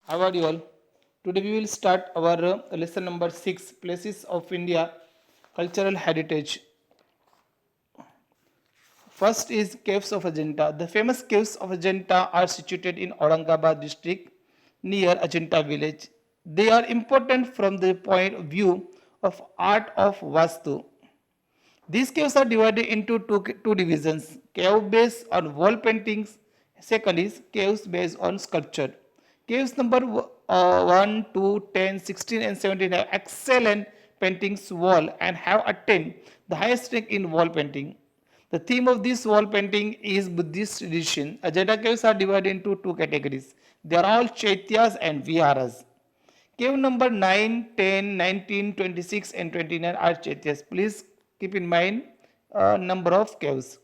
How are you all? Today we will start our lesson number 6, Places of India Cultural Heritage. First is Caves of Ajanta. The famous caves of Ajanta are situated in Aurangabad district near Ajanta village. They are important from the point of view of art of Vastu. These caves are divided into two divisions, cave based on wall paintings, second is caves based on sculpture. Caves number 1, 2, 10, 16 and 17 have excellent paintings wall and have attained the highest rank in wall painting. The theme of this wall painting is Buddhist tradition. Ajanta caves are divided into two categories. They are all chaityas and viharas. Cave number 9, 10, 19, 26 and 29 are chaityas. Please keep in mind number of caves.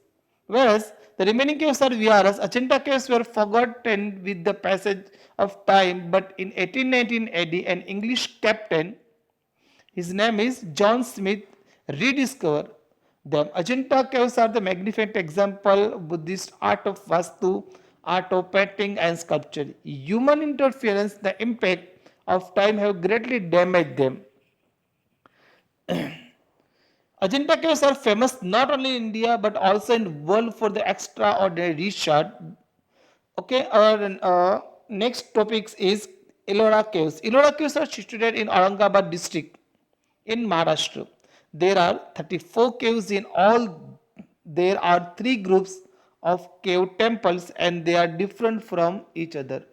Whereas the remaining caves are viharas. Ajanta caves were forgotten with the passage of time, but in 1819 AD an English captain, his name is John Smith, rediscovered them. Ajanta caves are the magnificent example of Buddhist art of Vastu, art of painting and sculpture. Human interference, the impact of time have greatly damaged them. Ajanta caves are famous not only in India but also in the world for the extraordinary research. Okay, our next topic is Ellora caves. Ellora caves are situated in Aurangabad district in Maharashtra. There are 34 caves in all. There are three groups of cave temples and they are different from each other.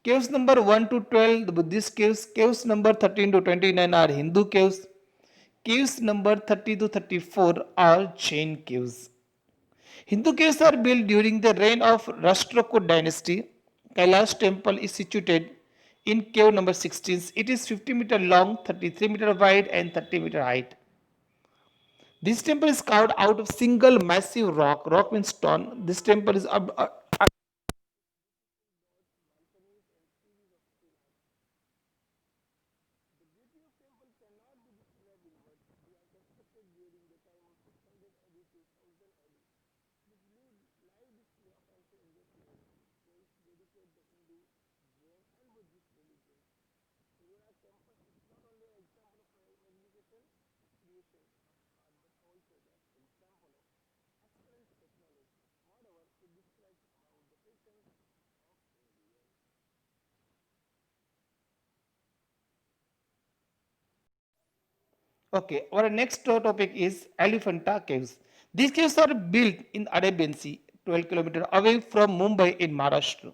Caves number 1 to 12, the Buddhist caves. Caves number 13 to 29 are Hindu caves. Caves number 30 to 34 are Jain caves. Hindu caves are built during the reign of Rashtrakud dynasty. Kailash temple is situated in cave number 16. It is 50-meter long, 33-meter wide and 30-meter height. This temple is carved out of single massive rock. Rock means stone. This temple is okay. Our next topic is Elephanta caves. These caves are built in Arabian Sea, 12 kilometers away from Mumbai in Maharashtra.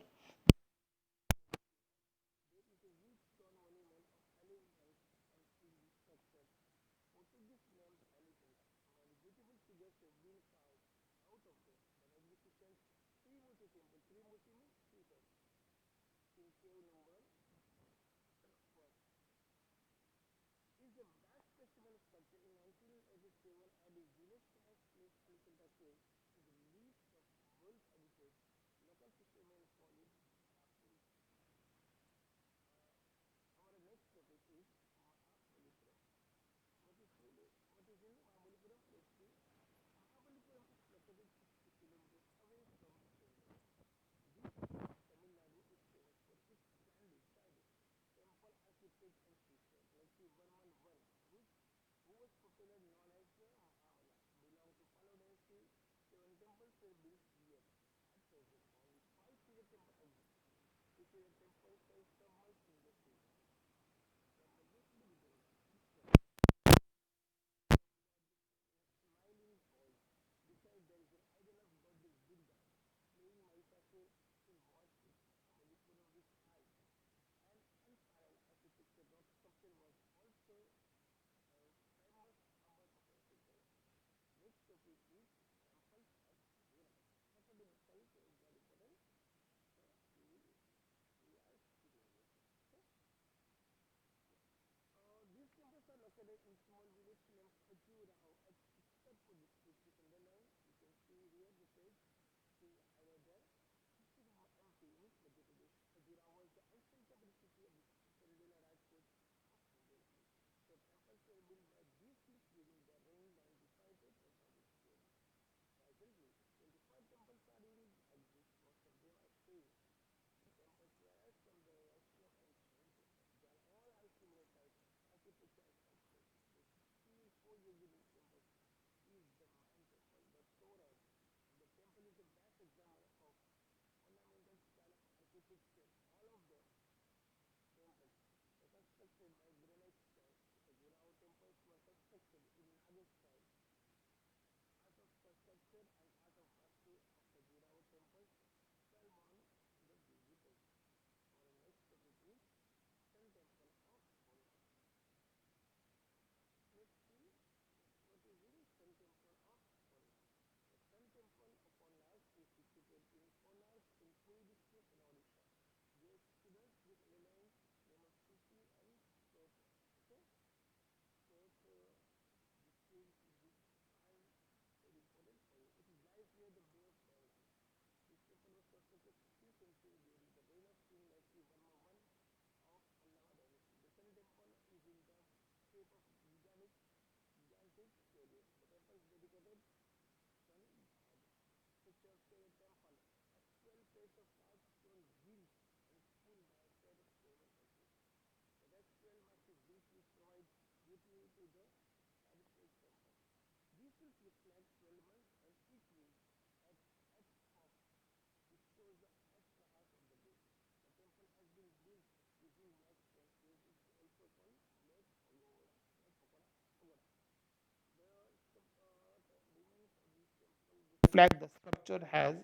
Flag the sculpture has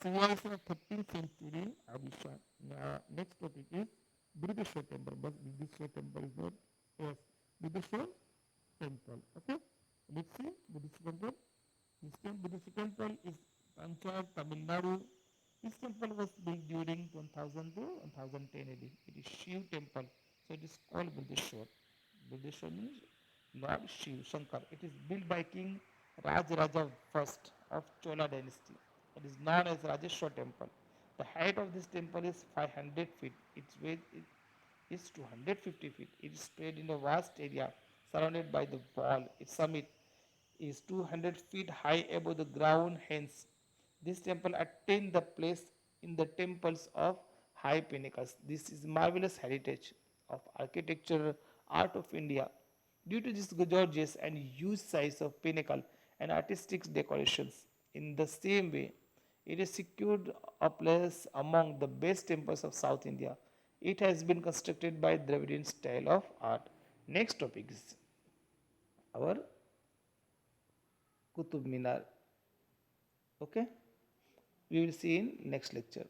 civilization of 13th century Odisha. Next topic is Buddheshwar temple. But Buddheshwar temple is not yes. Buddheshwar temple. Okay. Let's see Buddheshwar temple. This Buddheshwar temple is Panchayat, Tamil Nadu. This temple was built during 1000 to 1010 AD. It is Shiv temple. So it is called Buddheshwar. Buddheshwar means Lord Shiv Shankar. It is built by King Rajaraja I of Chola dynasty. It is known as Rajeshwar temple. The height of this temple is 500 feet. Its weight is 250 feet. It is spread in a vast area surrounded by the wall. Its summit is 200 feet high above the ground. Hence, this temple attained the place in the temples of high pinnacles. This is marvelous heritage of architecture art of India. Due to this gorgeous and huge size of pinnacle and artistic decorations, in the same way, it is secured a place among the best temples of South India. It has been constructed by Dravidian style of art. Next topic is our Qutub Minar. Okay, we will see in next lecture.